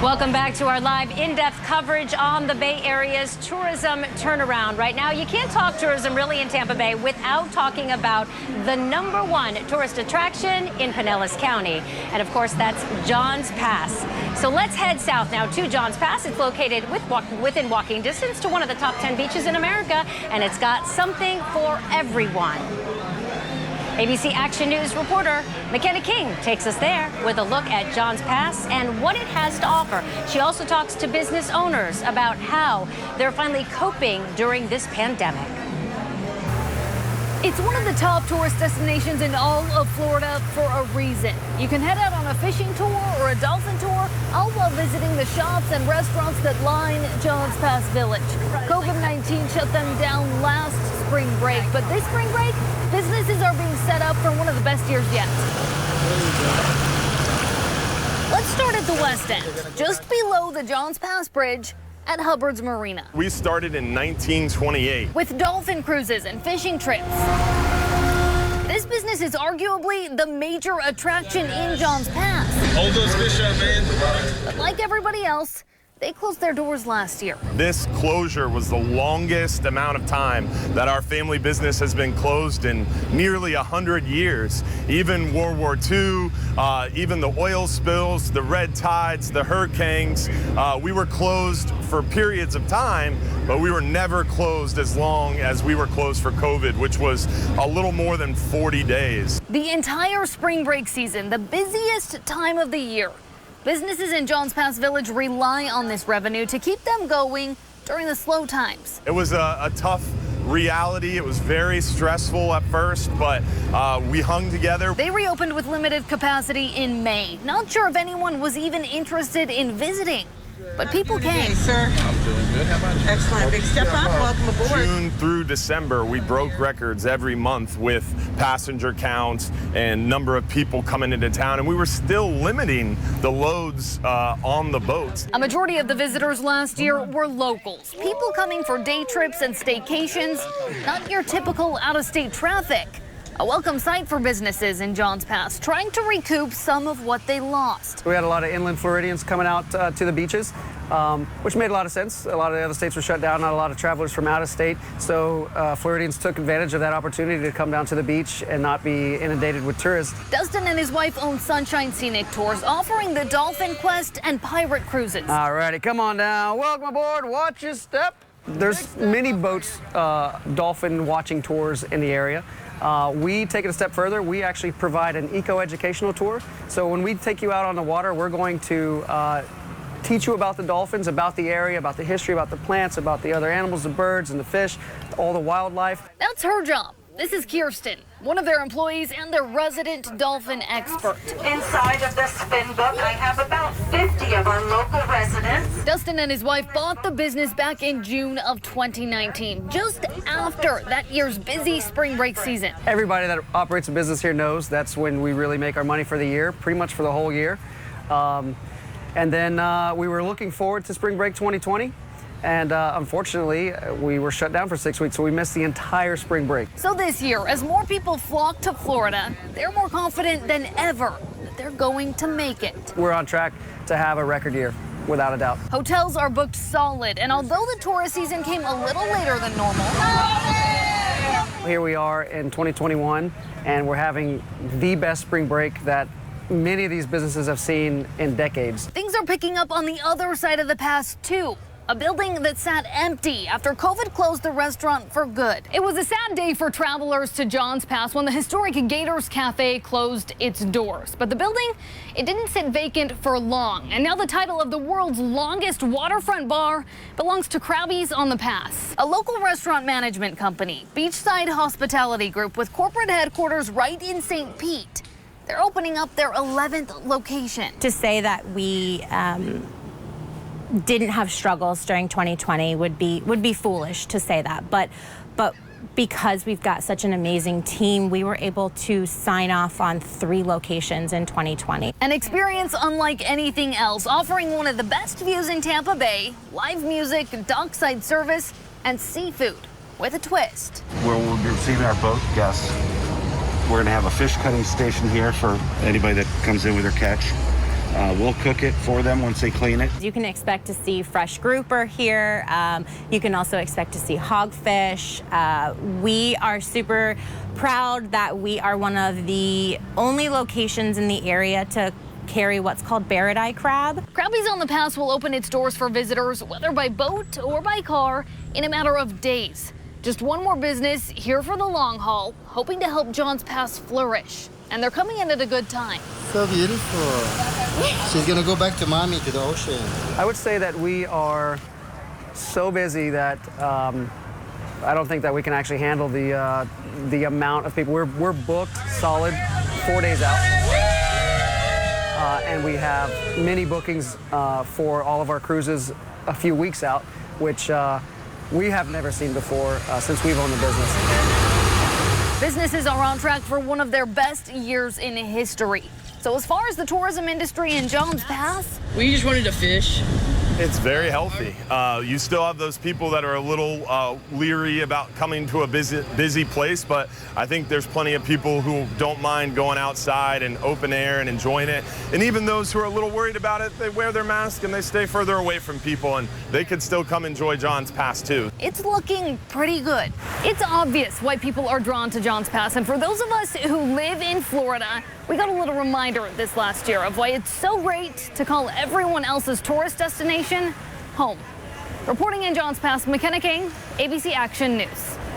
Welcome back to our live in-depth coverage on the Bay Area's tourism turnaround. Right now, you can't talk tourism really in Tampa Bay without talking about the #1 tourist attraction in Pinellas County. And of course, that's John's Pass. So let's head south now to John's Pass. It's located within walking distance to one of the top 10 beaches in America, and it's got something for everyone. ABC Action News reporter McKenna King takes us there with a look at John's Pass and what it has to offer. She also talks to business owners about how they're finally coping during this pandemic. It's one of the top tourist destinations in all of Florida for a reason. You can head out on a fishing tour or a dolphin tour, all while visiting the shops and restaurants that line John's Pass Village. COVID-19 shut them down last spring break, but this spring break, businesses are being set up for one of the best years yet. Let's start at the west end, just below the John's Pass Bridge at Hubbard's Marina. We started in 1928. With dolphin cruises and fishing trips. This business is arguably the major attraction in John's Pass. Hold those fish up, man. But like everybody else, they closed their doors last year. This closure was the longest amount of time that our family business has been closed in nearly 100 years. Even World War II, even the oil spills, the red tides, the hurricanes, we were closed for periods of time, but we were never closed as long as we were closed for COVID, which was a little more than 40 days. The entire spring break season, the busiest time of the year. Businesses in John's Pass Village rely on this revenue to keep them going during the slow times. It was a tough reality. It was very stressful at first, but we hung together. They reopened with limited capacity in May. Not sure if anyone was even interested in visiting, but people came. Sir, I'm doing good. How about you? Excellent. Big step up. Welcome aboard. June through December, we broke records every month with passenger counts and number of people coming into town, and we were still limiting the loads on the boats. A majority of the visitors last year were locals, people coming for day trips and staycations, not your typical out-of-state traffic. A welcome sight for businesses in John's Pass, trying to recoup some of what they lost. We had a lot of inland Floridians coming out to the beaches, which made a lot of sense. A lot of the other states were shut down, not a lot of travelers from out of state. So Floridians took advantage of that opportunity to come down to the beach and not be inundated with tourists. Dustin and his wife own Sunshine Scenic Tours, offering the Dolphin Quest and Pirate Cruises. All righty, come on down. Welcome aboard. Watch your step. There's many boats, dolphin watching tours in the area. We take it a step further. We actually provide an eco-educational tour. So when we take you out on the water, we're going to teach you about the dolphins, about the area, about the history, about the plants, about the other animals, the birds and the fish, all the wildlife. That's her job. This is Kirsten, one of their employees and their resident dolphin expert. Inside of this spin book, I have about 50 of our local residents. Dustin and his wife bought the business back in June of 2019, just after that year's busy spring break season. Everybody that operates a business here knows that's when we really make our money for the year, pretty much for the whole year. And then we were looking forward to spring break 2020. And unfortunately, we were shut down for 6 weeks, so we missed the entire spring break. So this year, as more people flock to Florida, they're more confident than ever that they're going to make it. We're on track to have a record year, without a doubt. Hotels are booked solid, and although the tourist season came a little later than normal, here we are in 2021, and we're having the best spring break that many of these businesses have seen in decades. Things are picking up on the other side of the pass, too. A building that sat empty after COVID closed the restaurant for good. It was a sad day for travelers to John's Pass when the historic Gators Cafe closed its doors. But the building, it didn't sit vacant for long. And now the title of the world's longest waterfront bar belongs to Krabby's on the Pass, a local restaurant management company, Beachside Hospitality Group, with corporate headquarters right in St. Pete. They're opening up their 11th location. To say that we didn't have struggles during 2020 would be foolish to say that, but because we've got such an amazing team, we were able to sign off on 3 locations in 2020. An experience unlike anything else, offering one of the best views in Tampa Bay, live music, dockside service, and seafood with a twist. Where we'll be receiving our boat guests. We're going to have a fish cutting station here for anybody that comes in with their catch. We'll cook it for them once they clean it. You can expect to see fresh grouper here. You can also expect to see hogfish. We are super proud that we are one of the only locations in the area to carry what's called barrett-eye crab. Krabby's on the Pass will open its doors for visitors, whether by boat or by car, in a matter of days. Just one more business here for the long haul, hoping to help John's Pass flourish. And they're coming in at a good time. So beautiful. She's gonna go back to mommy, to the ocean. I would say that we are so busy that I don't think that we can actually handle the amount of people. We're booked solid 4 days out. And we have many bookings for all of our cruises a few weeks out, which we have never seen before since we've owned the business. Businesses are on track for one of their best years in history. So as far as the tourism industry in John's Pass, we just wanted to fish. It's very healthy. You still have those people that are a little leery about coming to a busy place, but I think there's plenty of people who don't mind going outside and open air and enjoying it. And even those who are a little worried about it, they wear their mask and they stay further away from people, and they could still come enjoy John's Pass too. it's looking pretty good. It's obvious why people are drawn to John's Pass, and for those of us who live in Florida, we got a little reminder this last year of why it's so great to call everyone else's tourist destination home. Reporting in John's Pass, McKenna King, ABC Action News.